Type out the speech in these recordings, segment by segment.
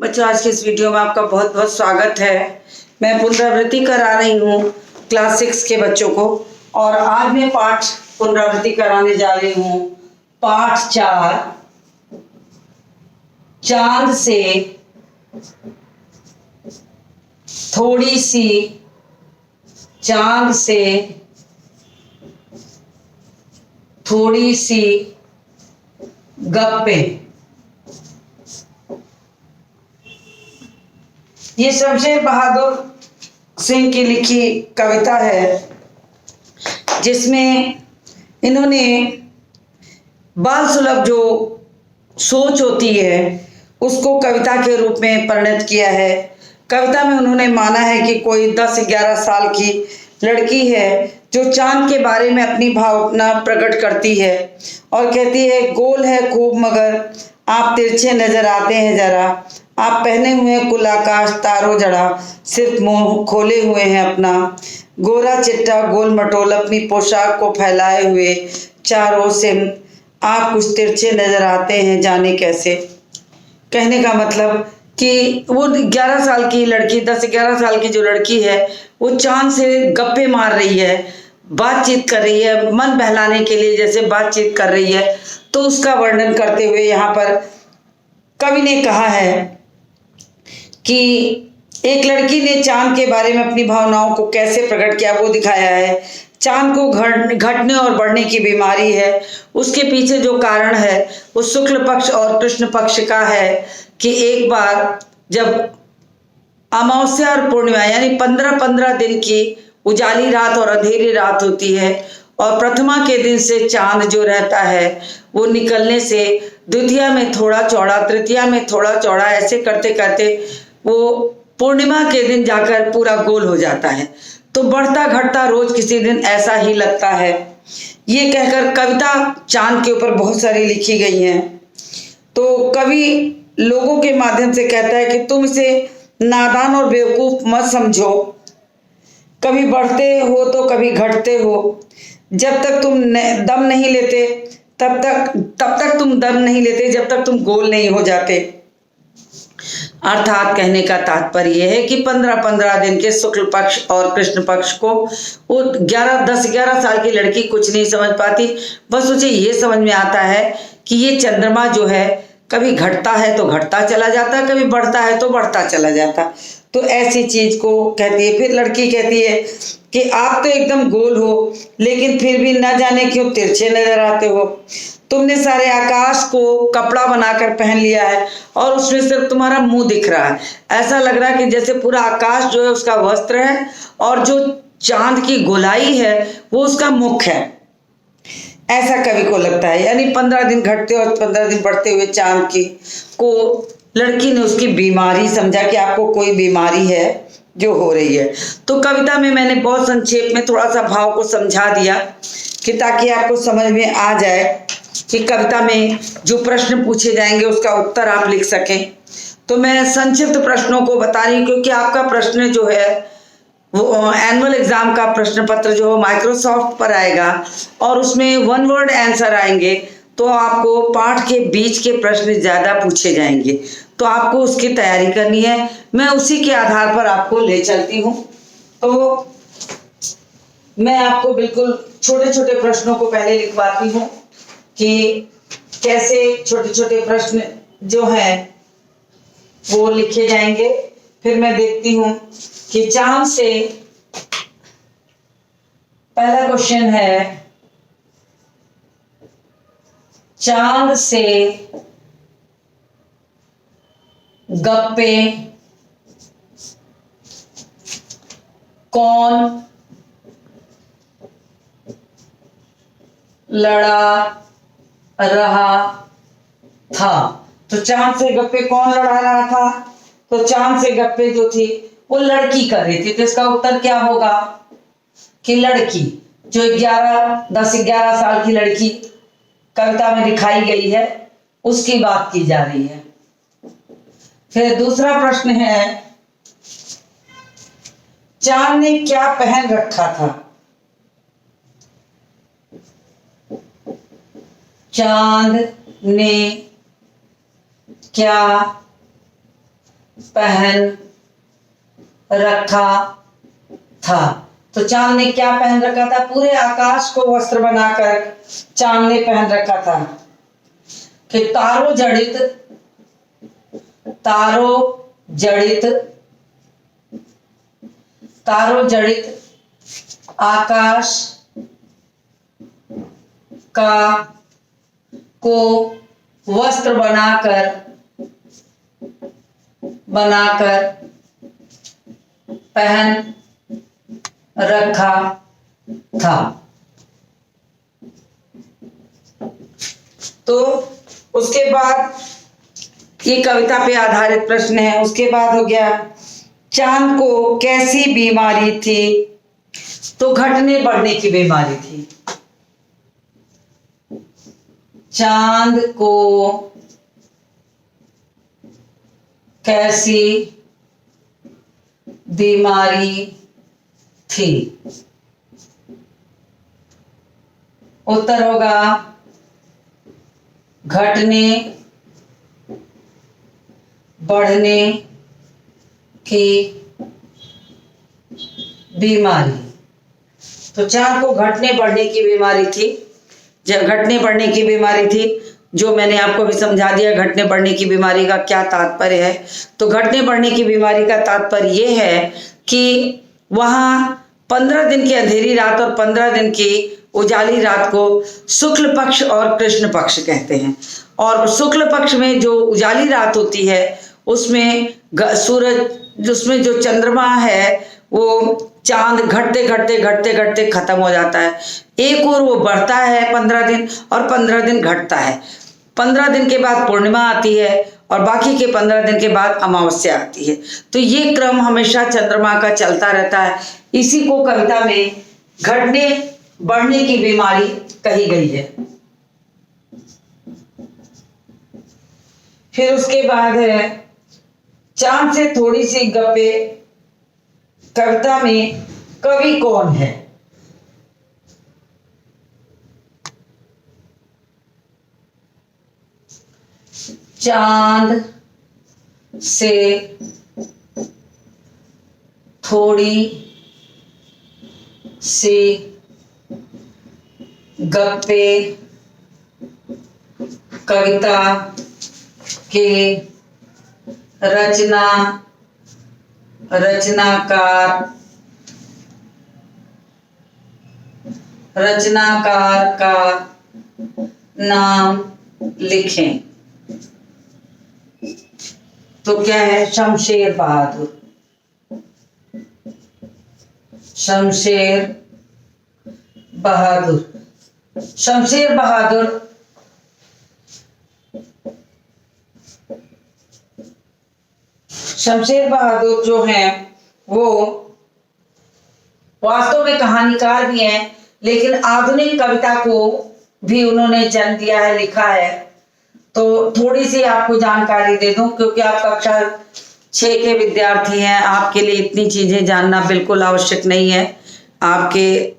बच्चों, आज की इस वीडियो में आपका बहुत बहुत स्वागत है। मैं पुनरावृत्ति करा रही हूँ क्लास 6 के बच्चों को, और आज मैं पाठ पुनरावृत्ति कराने जा रही हूँ। पाठ 4, चांद से थोड़ी सी, चांद से थोड़ी सी गप्पे। ये शमशेर बहादुर सिंह की लिखी कविता है, जिसमें इन्होंने बाल सुलभ जो सोच होती है उसको कविता के रूप में परिणत किया है। कविता में उन्होंने माना है कि कोई 10-11 साल की लड़की है जो चांद के बारे में अपनी भावना प्रकट करती है और कहती है, गोल है खूब मगर आप तिरछे नजर आते हैं जरा, आप पहने हुए कुल आकाश तारों जड़ा, सिर्फ मुंह खोले हुए हैं अपना, गोरा चिट्टा गोल मटोल अपनी पोशाक को फैलाए हुए चारों से, आप कुछ तिरछे नजर आते हैं जाने कैसे। कहने का मतलब कि वो 11 साल की लड़की, 10-11 साल की जो लड़की है, वो चांद से गप्पे मार रही है, बातचीत कर रही है, मन बहलाने के लिए जैसे बातचीत कर रही है। तो उसका वर्णन करते हुए यहाँ पर कवि ने कहा है कि एक लड़की ने चांद के बारे में अपनी भावनाओं को कैसे प्रकट किया वो दिखाया है। चांद को घटने और बढ़ने की बीमारी है। उसके पीछे जो कारण है वो शुक्ल पक्ष और कृष्ण पक्ष का है कि एक बार जब अमावस्या और पूर्णिमा यानी 15-15 दिन की उजाली रात और अंधेरी रात होती है, और प्रथमा के दिन से चांद जो रहता है वो निकलने से द्वितीया में थोड़ा चौड़ा, तृतीया में थोड़ा चौड़ा, ऐसे करते करते वो पूर्णिमा के दिन जाकर पूरा गोल हो जाता है। तो बढ़ता घटता रोज किसी दिन ऐसा ही लगता है। ये कहकर कविता चांद के ऊपर बहुत सारी लिखी गई हैं। तो कवि लोगों के माध्यम से कहता है कि तुम इसे नादान और बेवकूफ मत समझो, कभी बढ़ते हो तो कभी घटते हो, जब तक तुम दम नहीं लेते तब तक तुम दम नहीं लेते जब तक तुम गोल नहीं हो जाते। अर्थात कहने का तात्पर्य यह है कि 15-15 दिन के शुक्ल पक्ष और कृष्ण पक्ष को वो 10-11 साल की लड़की कुछ नहीं समझ पाती। बस उसे ये समझ में आता है कि ये चंद्रमा जो है कभी घटता है तो घटता चला जाता, कभी बढ़ता है तो बढ़ता चला जाता। तो ऐसी चीज को कहती है। फिर लड़की कहती है कि आप तो एकदम गोल हो, लेकिन फिर भी न जाने क्यों तिरछे नजर आते हो। तुमने सारे आकाश को कपड़ा बनाकर पहन लिया है और उसमें सिर्फ तुम्हारा मुंह दिख रहा है। ऐसा लग रहा है कि जैसे पूरा आकाश जो है उसका वस्त्र है और जो चांद की गोलाई है वो उसका मुख है। ऐसा कवि को लगता है। यानी 15 दिन घटते और 15 दिन बढ़ते हुए चांद की को लड़की ने उसकी बीमारी समझा कि आपको कोई बीमारी है जो हो रही है। तो कविता में मैंने बहुत संक्षेप में थोड़ा सा भाव को समझा दिया कि ताकि आपको समझ में आ जाए कि कविता में जो प्रश्न पूछे जाएंगे उसका उत्तर आप लिख सकें। तो मैं संक्षिप्त प्रश्नों को बता रही हूँ, क्योंकि आपका प्रश्न जो है वो एनुअल एग्जाम का प्रश्न पत्र जो माइक्रोसॉफ्ट पर आएगा और उसमें 1 वर्ड आंसर आएंगे, तो आपको पाठ के बीच के प्रश्न ज्यादा पूछे जाएंगे, तो आपको उसकी तैयारी करनी है। मैं उसी के आधार पर आपको ले चलती हूँ। तो मैं आपको बिल्कुल छोटे छोटे प्रश्नों को पहले लिखवाती हूँ कि कैसे छोटे छोटे प्रश्न जो हैं वो लिखे जाएंगे। फिर मैं देखती हूँ कि चांद से पहला क्वेश्चन है, चांद से गप्पे कौन लड़ा रहा था। तो चांद से गप्पे कौन लड़ा रहा था? तो चांद से गप्पे जो थी वो लड़की कर रही थी। तो इसका उत्तर क्या होगा कि लड़की, जो 10-11 साल की लड़की कविता में दिखाई गई है उसकी बात की जा रही है। फिर दूसरा प्रश्न है, चांद ने क्या पहन रखा था? चांद ने क्या पहन रखा था। तो चांद ने क्या पहन रखा था? पूरे आकाश को वस्त्र बनाकर चांद ने पहन रखा था कि तारों जड़ित आकाश का को वस्त्र बनाकर पहन रखा था। तो उसके बाद ये कविता पे आधारित प्रश्न है। उसके बाद हो गया चांद को कैसी बीमारी थी? तो घटने बढ़ने की बीमारी थी। चांद को कैसी बीमारी थी? उत्तर होगा घटने बढ़ने की बीमारी। तो चांद को घटने बढ़ने की बीमारी थी। जब घटने बढ़ने की बीमारी थी, जो मैंने आपको भी समझा दिया घटने बढ़ने की बीमारी का क्या तात्पर्य है। तो घटने बढ़ने की बीमारी का तात्पर्य यह है कि वहां 15 दिन की अंधेरी रात और 15 दिन की उजाली रात को शुक्ल पक्ष और कृष्ण पक्ष कहते हैं। और शुक्ल पक्ष में जो उजाली रात होती है उसमें सूरज, उसमें जो चंद्रमा है वो चांद घटते घटते घटते घटते खत्म हो जाता है। एक और वो बढ़ता है 15 दिन और 15 दिन घटता है। 15 दिन के बाद पूर्णिमा आती है और बाकी के 15 दिन के बाद अमावस्या आती है। तो ये क्रम हमेशा चंद्रमा का चलता रहता है। इसी को कविता में घटने बढ़ने की बीमारी कही गई है। फिर उसके बाद है चांद से थोड़ी सी गप्पे। कविता में कवि कौन है? चांद से थोड़ी सी गप्पे कविता के रचनाकार का नाम लिखें। तो क्या है? शमशेर बहादुर। शमशेर बहादुर जो हैं वो वास्तव में कहानीकार भी हैं, लेकिन आधुनिक कविता को भी उन्होंने जन्म दिया है, लिखा है। तो थोड़ी सी आपको जानकारी दे दूं, क्योंकि आप कक्षा 6 के विद्यार्थी हैं, आपके लिए इतनी चीजें जानना बिल्कुल आवश्यक नहीं है। आपके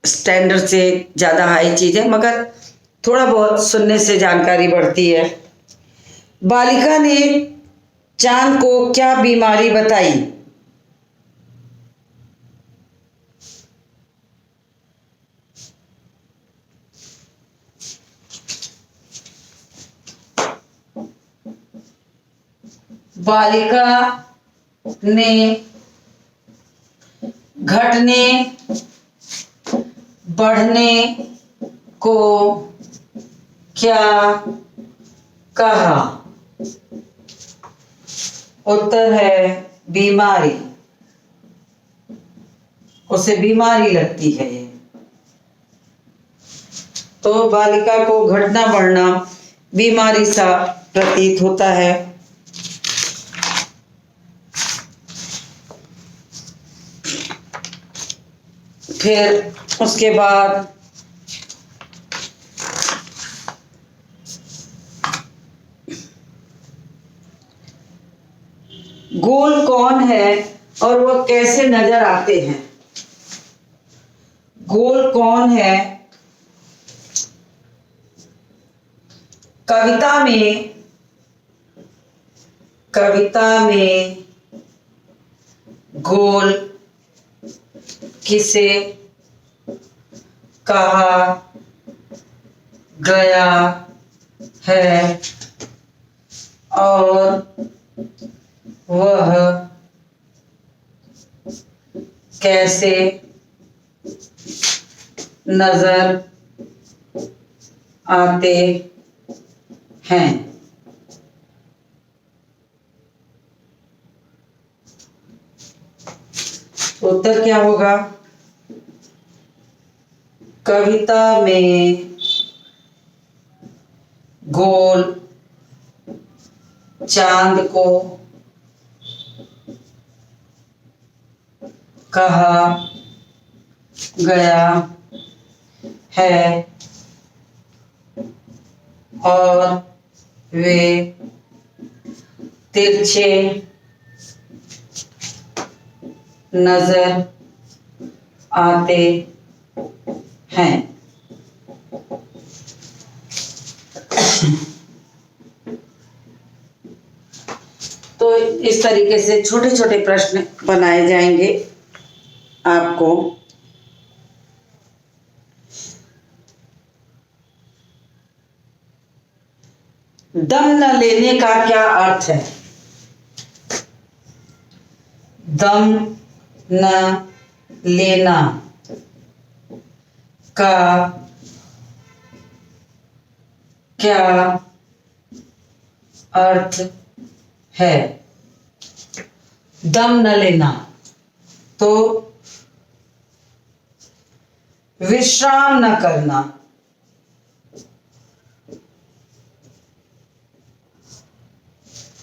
स्टैंडर्ड से ज्यादा हाई चीज है, मगर थोड़ा बहुत सुनने से जानकारी बढ़ती है। बालिका ने चांद को क्या बीमारी बताई? बालिका ने घटने बढ़ने को क्या कहा? उत्तर है बीमारी। उसे बीमारी लगती है। तो बालिका को घटना बढ़ना बीमारी सा प्रतीत होता है। फिर उसके बाद गोल कौन है और वह कैसे नजर आते हैं? गोल कौन है? कविता में गोल किसे कहा गया है और वह कैसे नजर आते हैं। उत्तर क्या होगा? कविता में गोल चांद को कहा गया है और वे तिरछे नजर आते हैं। तो इस तरीके से छोटे छोटे प्रश्न बनाए जाएंगे आपको। दम न लेने का क्या अर्थ है? दम न लेना का क्या अर्थ है? दम न लेना तो विश्राम न करना।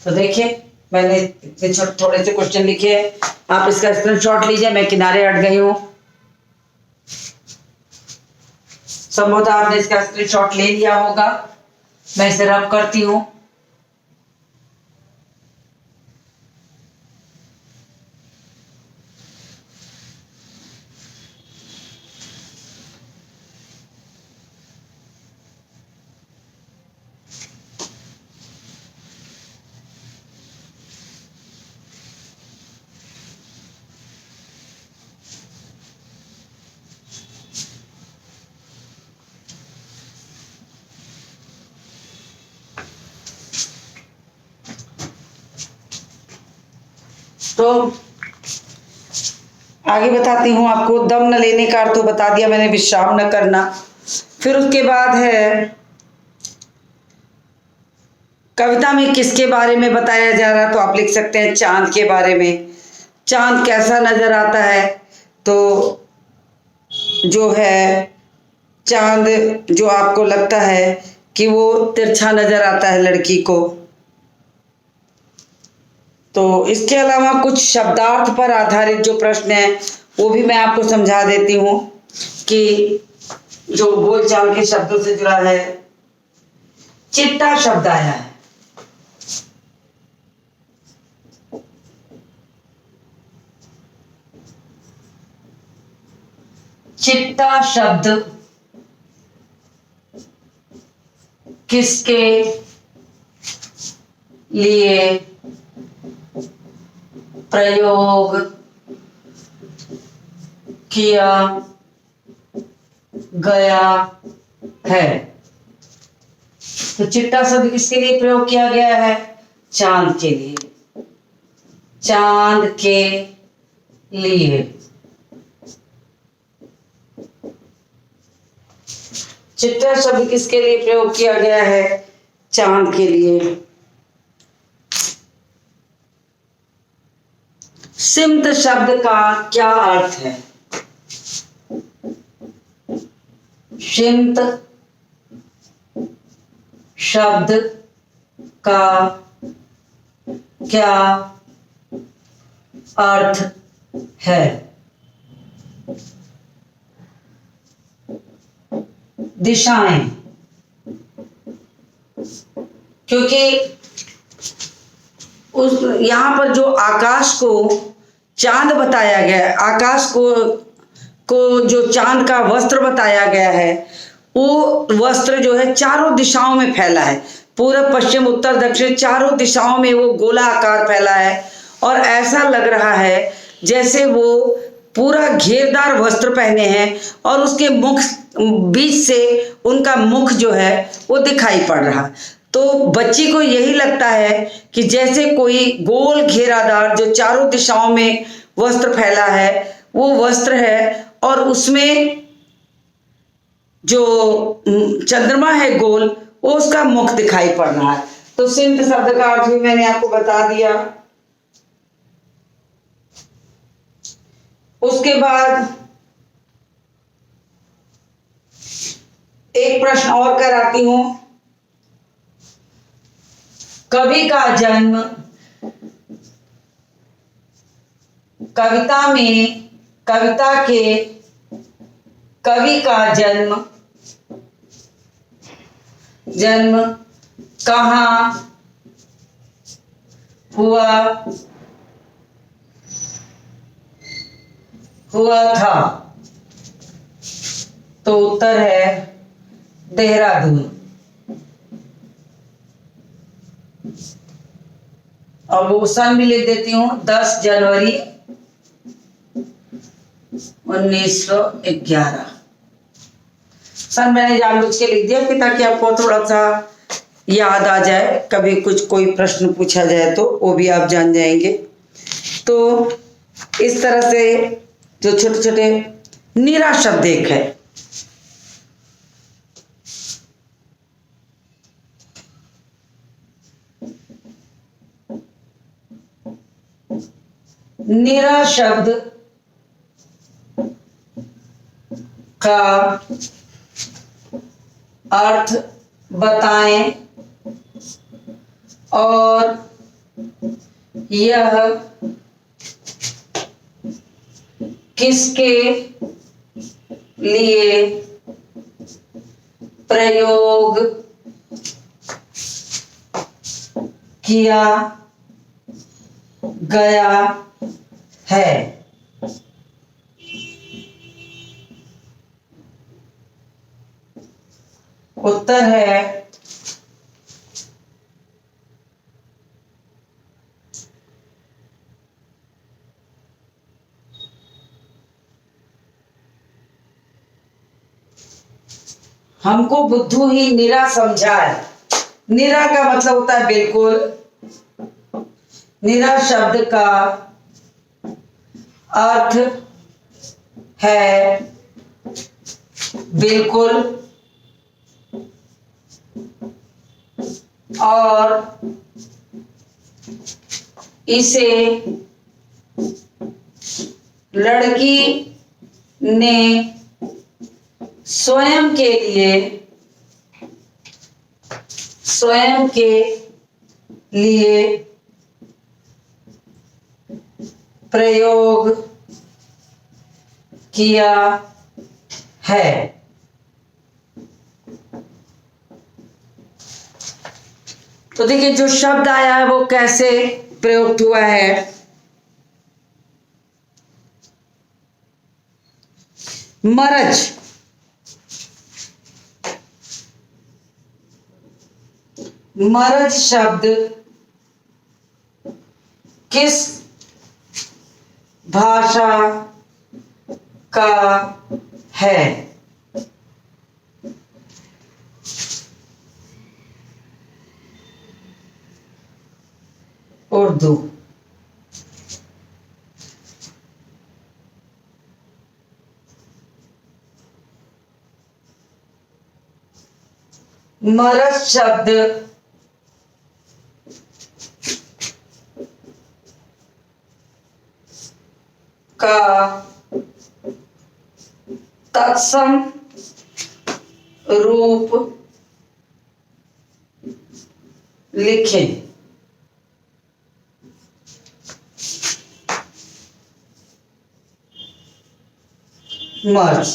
तो देखिए मैंने इतने थोड़े से क्वेश्चन लिखे हैं, आप इसका स्क्रीनशॉट लीजिए। मैं किनारे हट गई हूं, संभवतः आपने इसका स्क्रीनशॉट ले लिया होगा। मैं इसे रब करती हूं। तो आगे बताती हूँ आपको। दम न लेने का अर्थ तो बता दिया मैंने, विश्राम न करना। फिर उसके बाद है कविता में किसके बारे में बताया जा रहा, तो आप लिख सकते हैं चांद के बारे में। चांद कैसा नजर आता है? तो जो है चांद जो आपको लगता है कि वो तिरछा नजर आता है लड़की को। तो इसके अलावा कुछ शब्दार्थ पर आधारित जो प्रश्न है वो भी मैं आपको समझा देती हूँ कि जो बोलचाल के शब्दों से जुड़ा है। चिट्टा शब्द आया है, चिट्टा शब्द किसके लिए प्रयोग किया गया है? तो चिट्टा शब्द किसके लिए प्रयोग किया गया है? चांद के लिए। चांद के लिए चिट्टा शब्द किसके लिए प्रयोग किया गया है? चांद के लिए। सिमत शब्द का क्या अर्थ है? सिमत शब्द का क्या अर्थ है? दिशाएं। क्योंकि उस यहाँ पर जो आकाश को चांद बताया गया है, आकाश को जो चांद का वस्त्र बताया गया है, वो वस्त्र जो है चारों दिशाओं में फैला है। पूर्व पश्चिम उत्तर दक्षिण चारों दिशाओं में वो गोला आकार फैला है और ऐसा लग रहा है जैसे वो पूरा घेरदार वस्त्र पहने हैं और उसके मुख बीच से उनका मुख जो है वो दिखाई पड़ रहा। तो बच्ची को यही लगता है कि जैसे कोई गोल घेरादार जो चारों दिशाओं में वस्त्र फैला है वो वस्त्र है और उसमें जो चंद्रमा है गोल वो उसका मुख दिखाई पड़ रहा है। तो सिंध शब्द का अर्थ भी मैंने आपको बता दिया। उसके बाद एक प्रश्न और कराती हूं। कवि का जन्म कविता में कविता के कवि का जन्म कहाँ हुआ था? तो उत्तर है देहरादून। और वो सन भी लिख देती हूँ 10 जनवरी 1911। सन मैंने जानबूझ के लिख दिया कि ताकि आपको थोड़ा सा याद आ जाए, कभी कुछ कोई प्रश्न पूछा जाए तो वो भी आप जान जाएंगे। तो इस तरह से जो छोटे छोटे नीरा शब्द एक है। नीरा शब्द का अर्थ बताएं और यह किसके लिए प्रयोग किया गया है? उत्तर है हमको बुद्धू ही निरा समझाए। निरा का मतलब होता है बिल्कुल। निरा शब्द का अर्थ है बिल्कुल और इसे लड़की ने स्वयं के लिए प्रयोग किया है। तो देखिए जो शब्द आया है वो कैसे प्रयुक्त हुआ है। मरज, मरज शब्द किस भाषा का है? उर्दू। मरज शब्द का तत्सम रूप लिखें। मर्ज।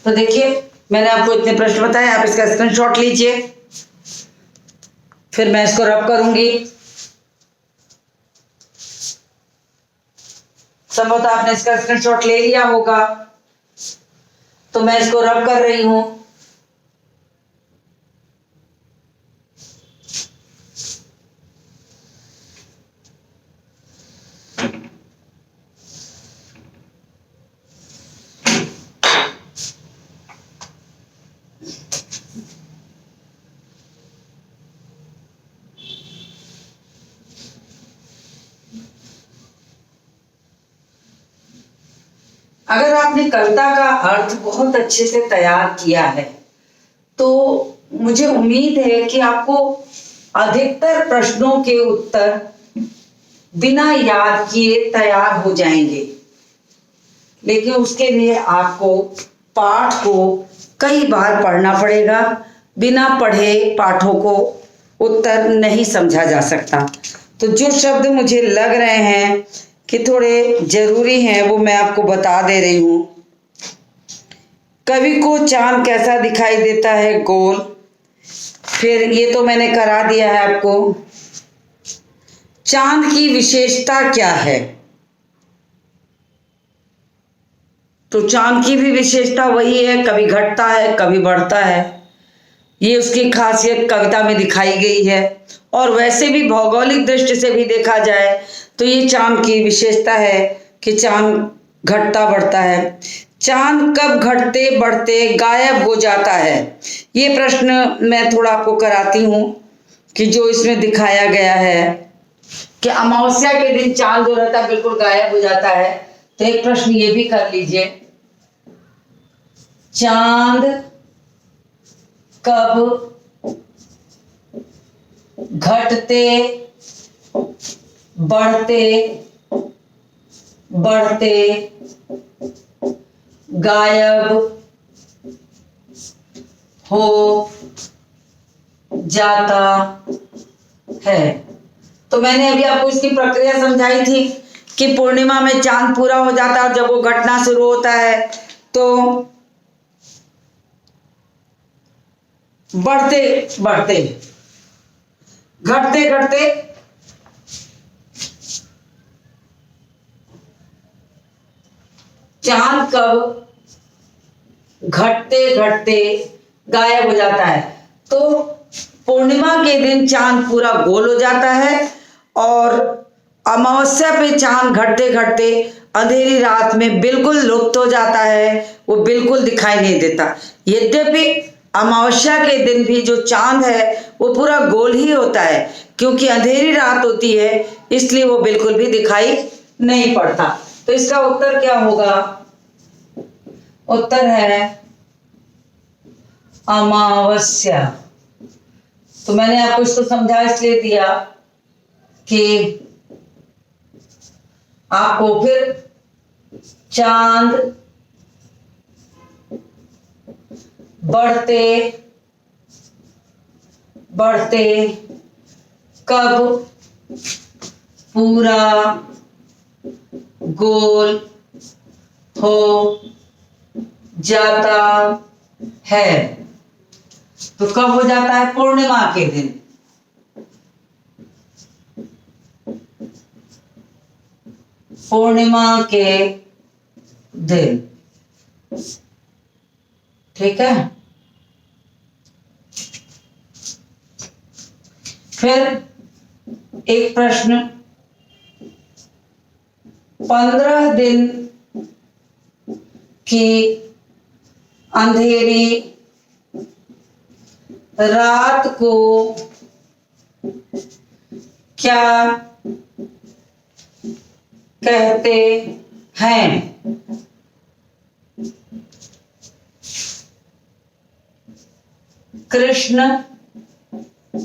तो देखिए मैंने आपको इतने प्रश्न बताए, आप इसका स्क्रीनशॉट लीजिए, फिर मैं इसको रब करूंगी। संभवतः आपने इसका स्क्रीनशॉट ले लिया होगा, तो मैं इसको रब कर रही हूं। अगर आपने कविता का अर्थ बहुत अच्छे से तैयार किया है तो मुझे उम्मीद है कि आपको अधिकतर प्रश्नों के उत्तर बिना याद किए तैयार हो जाएंगे। लेकिन उसके लिए आपको पाठ को कई बार पढ़ना पड़ेगा। बिना पढ़े पाठों को उत्तर नहीं समझा जा सकता। तो जो शब्द मुझे लग रहे हैं कि थोड़े जरूरी हैं वो मैं आपको बता दे रही हूं। कवि को चांद कैसा दिखाई देता है? गोल। फिर ये तो मैंने करा दिया है आपको। चांद की विशेषता क्या है? तो चांद की भी विशेषता वही है, कभी घटता है कभी बढ़ता है। ये उसकी खासियत कविता में दिखाई गई है। और वैसे भी भौगोलिक दृष्टि से भी देखा जाए तो ये चांद की विशेषता है कि चांद घटता बढ़ता है। चांद कब घटते बढ़ते गायब हो जाता है? ये प्रश्न मैं थोड़ा आपको कराती हूँ कि जो इसमें दिखाया गया है कि अमावस्या के दिन चांद जो रहता है बिल्कुल गायब हो जाता है। तो एक प्रश्न ये भी कर लीजिए, चांद कब घटते बढ़ते बढ़ते गायब हो जाता है? तो मैंने अभी आपको इसकी प्रक्रिया समझाई थी कि पूर्णिमा में चांद पूरा हो जाता है और जब वो घटना शुरू होता है तो बढ़ते बढ़ते घटते घटते चांद कब घटते घटते गायब हो जाता है? तो पूर्णिमा के दिन चांद पूरा गोल हो जाता है और अमावस्या पे चांद घटते घटते अंधेरी रात में बिल्कुल लुप्त हो जाता है, वो बिल्कुल दिखाई नहीं देता। यद्यपि अमावस्या के दिन भी जो चांद है वो पूरा गोल ही होता है, क्योंकि अंधेरी रात होती है इसलिए वो बिल्कुल भी दिखाई नहीं पड़ता। तो इसका उत्तर क्या होगा? उत्तर है अमावस्या। तो मैंने आपको इसको समझा इसलिए दिया कि आपको फिर चांद बढ़ते बढ़ते कब पूरा गोल हो जाता है? तो कब हो जाता है? पूर्णिमा के दिन। पूर्णिमा के दिन, ठीक है। फिर एक प्रश्न, 15 दिन की अंधेरी रात को क्या कहते हैं? कृष्ण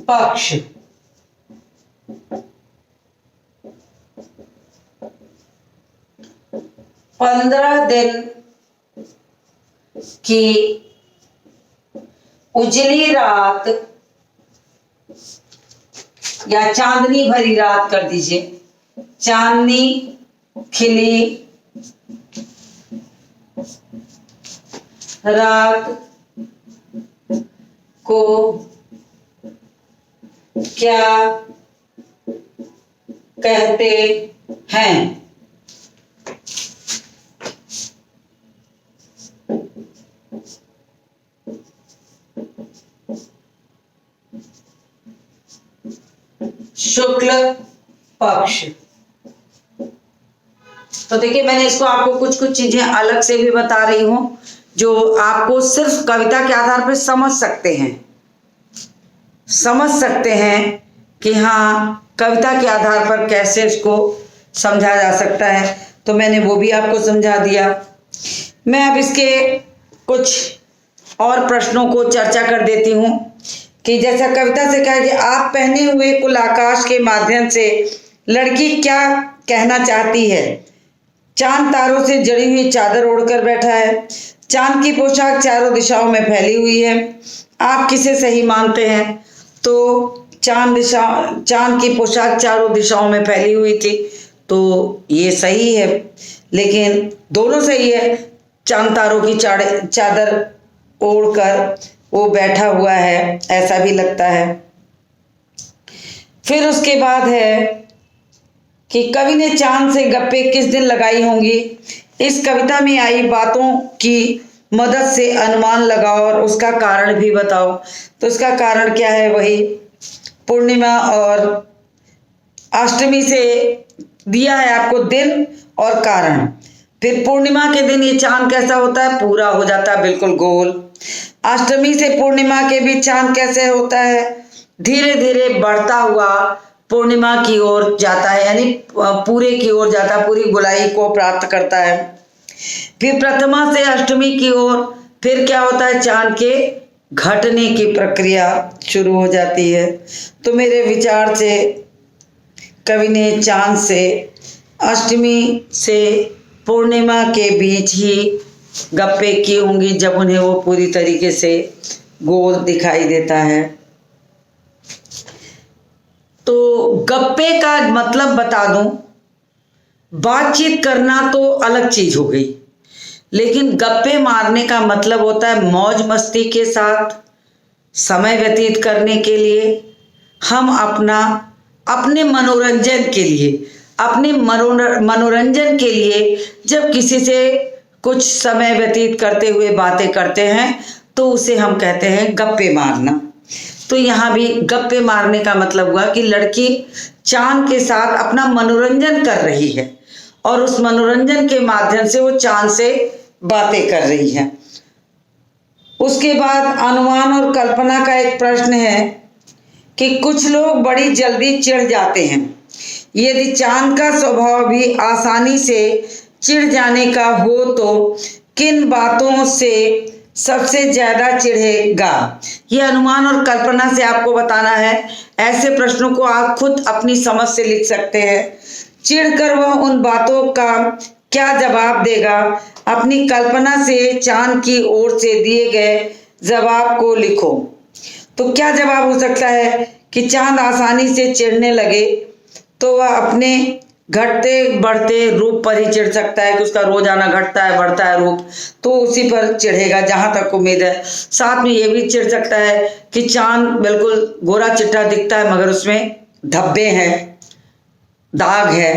पक्ष। 15 दिन की उजली रात या चांदनी भरी रात कर दीजिए, चांदनी खिली रात को क्या कहते हैं? शुक्ल पक्ष। तो देखिए मैंने इसको आपको कुछ कुछ चीजें अलग से भी बता रही हूं जो आपको सिर्फ कविता के आधार पर समझ सकते हैं कि हाँ कविता के आधार पर कैसे इसको समझा जा सकता है। तो मैंने वो भी आपको समझा दिया। मैं अब इसके कुछ और प्रश्नों को चर्चा कर देती हूँ कि जैसा कविता से कहा कि आप पहने हुए कुल आकाश के माध्यम से लड़की क्या कहना चाहती है। चांद तारों से जड़ी हुई चादर ओढ़कर बैठा है। चांद की पोशाक चारों दिशाओं में फैली हुई है। आप किसे सही मानते हैं? तो चांद की पोशाक चारों दिशाओं में फैली हुई थी, तो ये सही है, लेकिन दोनों सही है। चांद तारों की चादर ओढ़कर वो बैठा हुआ है, ऐसा भी लगता है। फिर उसके बाद है कि कवि ने चांद से गप्पे किस दिन लगाई होंगी। इस कविता में आई बातों की मदद से अनुमान लगाओ और उसका कारण भी बताओ। तो इसका कारण क्या है? वही पूर्णिमा और अष्टमी से दिया है आपको दिन और कारण। फिर पूर्णिमा के दिन ये चांद कैसा होता है? पूरा हो जाता है, बिल्कुल गोल। अष्टमी से पूर्णिमा के बीच चांद कैसे होता है? धीरे धीरे बढ़ता हुआ पूर्णिमा की ओर जाता है, यानी पूरे की ओर जाता है, पूरी गोलाई को प्राप्त करता है। फिर प्रथमा से अष्टमी की ओर फिर क्या होता है? चांद के घटने की प्रक्रिया शुरू हो जाती है। तो मेरे विचार से कवि ने चांद से अष्टमी से पूर्णिमा के बीच ही गप्पे की होंगी, जब उन्हें वो पूरी तरीके से गोल दिखाई देता है। तो गप्पे का मतलब बता दूं, बातचीत करना तो अलग चीज हो गई, लेकिन गप्पे मारने का मतलब होता है मौज मस्ती के साथ समय व्यतीत करने के लिए। हम अपने मनोरंजन के लिए जब किसी से कुछ समय व्यतीत करते हुए बातें करते हैं तो उसे हम कहते हैं गप्पे मारना। तो यहाँ भी गप्पे मारने का मतलब हुआ कि लड़की चांद के साथ अपना मनोरंजन कर रही है और उस मनोरंजन के माध्यम से वो चांद से बातें कर रही है। उसके बाद अनुमान और कल्पना का एक प्रश्न है कि कुछ लोग बड़ी जल्दी चिढ़ जाते हैं। यदि चांद का स्वभाव भी आसानी से चिढ़ जाने का हो तो किन बातों से सबसे ज्यादा चिढ़ेगा? यह अनुमान और कल्पना से आपको बताना है। ऐसे प्रश्नों को आप खुद अपनी समझ से लिख सकते हैं। चिढ़कर वह उन बातों का क्या जवाब देगा? अपनी कल्पना से चांद की ओर से दिए गए जवाब को लिखो। तो क्या जवाब हो सकता है कि चांद आसानी से चिढ़ने लगे तो वह अपने घटते बढ़ते रूप पर ही चिढ़ सकता है कि उसका रोजाना घटता है बढ़ता है रूप, तो उसी पर चिढ़ेगा जहां तक उम्मीद है। साथ में ये भी चिढ़ सकता है कि चांद बिल्कुल गोरा चिट्टा दिखता है मगर उसमें धब्बे हैं, दाग है।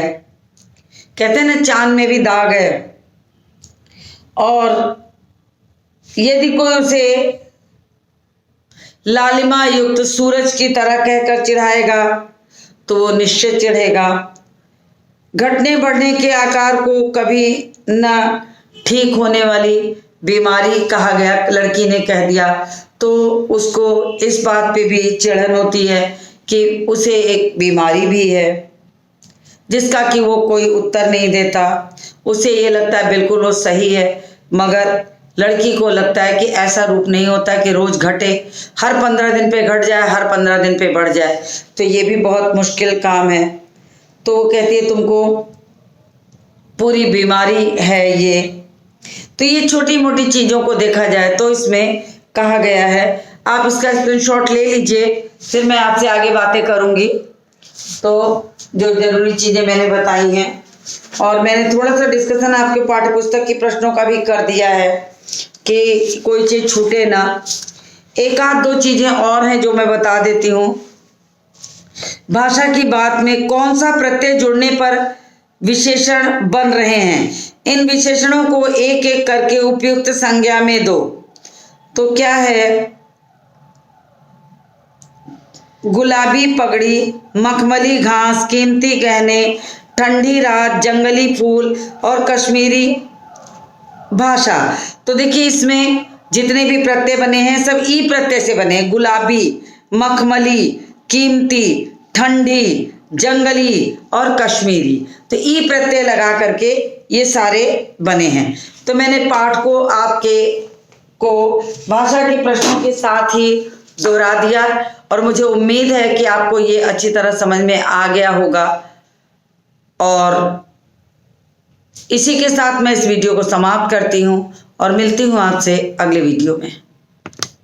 कहते हैं ना चांद में भी दाग है। और यदि कोई उसे लालिमा युक्त सूरज की तरह कहकर चिढ़ाएगा तो वो निश्चित चिढ़ेगा। घटने बढ़ने के आकार को कभी न ठीक होने वाली बीमारी कहा गया, लड़की ने कह दिया, तो उसको इस बात पे भी चिढ़न होती है कि उसे एक बीमारी भी है जिसका कि वो कोई उत्तर नहीं देता। उसे ये लगता है बिल्कुल वो सही है, मगर लड़की को लगता है कि ऐसा रूप नहीं होता कि रोज घटे, हर 15 दिन पे घट जाए, हर 15 दिन पे बढ़ जाए, तो ये भी बहुत मुश्किल काम है। तो वो कहती है तुमको पूरी बीमारी है ये। तो ये छोटी मोटी चीज़ों को देखा जाए तो इसमें कहा गया है। आप इसका स्क्रीनशॉट ले लीजिए, फिर मैं आपसे आगे बातें करूँगी। तो जो जरूरी चीज़ें मैंने बताई हैं, और मैंने थोड़ा सा डिस्कशन आपके पाठ्यपुस्तक के प्रश्नों का भी कर दिया है कि कोई चीज़ छूटे ना। एक आध दो चीज़ें और हैं जो मैं बता देती हूँ। भाषा की बात में कौन सा प्रत्यय जुड़ने पर विशेषण बन रहे हैं? इन विशेषणों को एक एक करके उपयुक्त संज्ञा में दो। तो क्या है? गुलाबी पगड़ी, मखमली घास, कीमती गहने, ठंडी रात, जंगली फूल और कश्मीरी भाषा। तो देखिए इसमें जितने भी प्रत्यय बने हैं सब ई प्रत्यय से बने हैं। गुलाबी, मखमली, कीमती, ठंडी, जंगली और कश्मीरी। तो ई प्रत्यय लगा करके ये सारे बने हैं। तो मैंने पाठ को भाषा के प्रश्नों के साथ ही दोहरा दिया और मुझे उम्मीद है कि आपको ये अच्छी तरह समझ में आ गया होगा। और इसी के साथ मैं इस वीडियो को समाप्त करती हूँ और मिलती हूँ आपसे अगले वीडियो में।